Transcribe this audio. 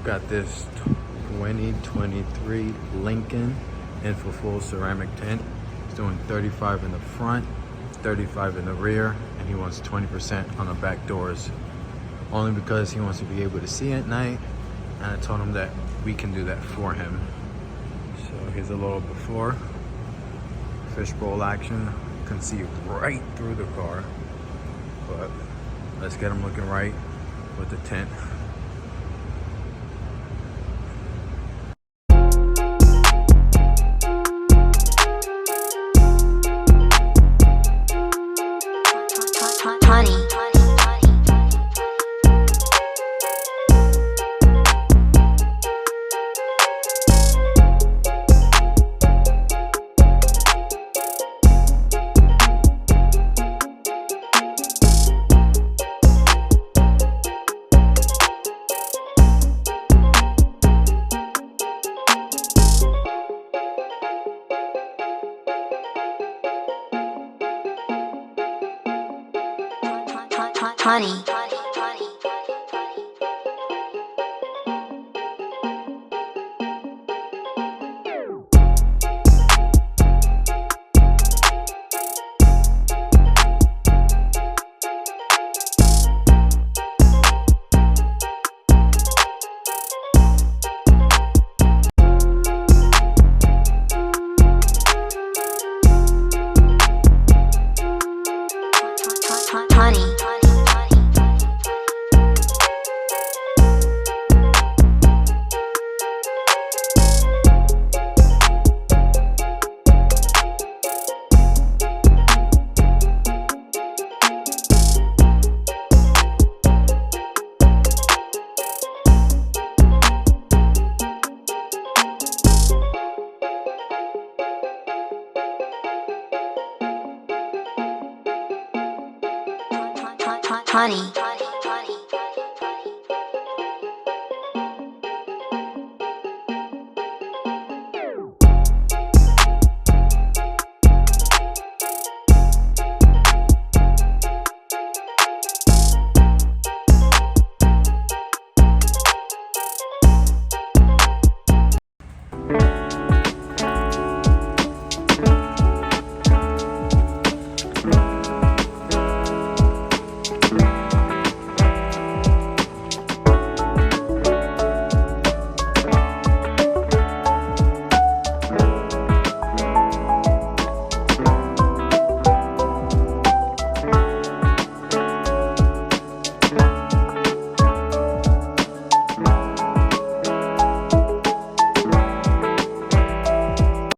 Got this 2023 Lincoln in for full ceramic tint. He's doing 35 in the front, 35 in the rear, and he wants 20% on the back doors. Only because he wants to be able to see at night, and I told him that we can do that for him. So here's a little before. Fishbowl action. You can see right through the car. But let's get him looking right with the tint. Honey. Honey.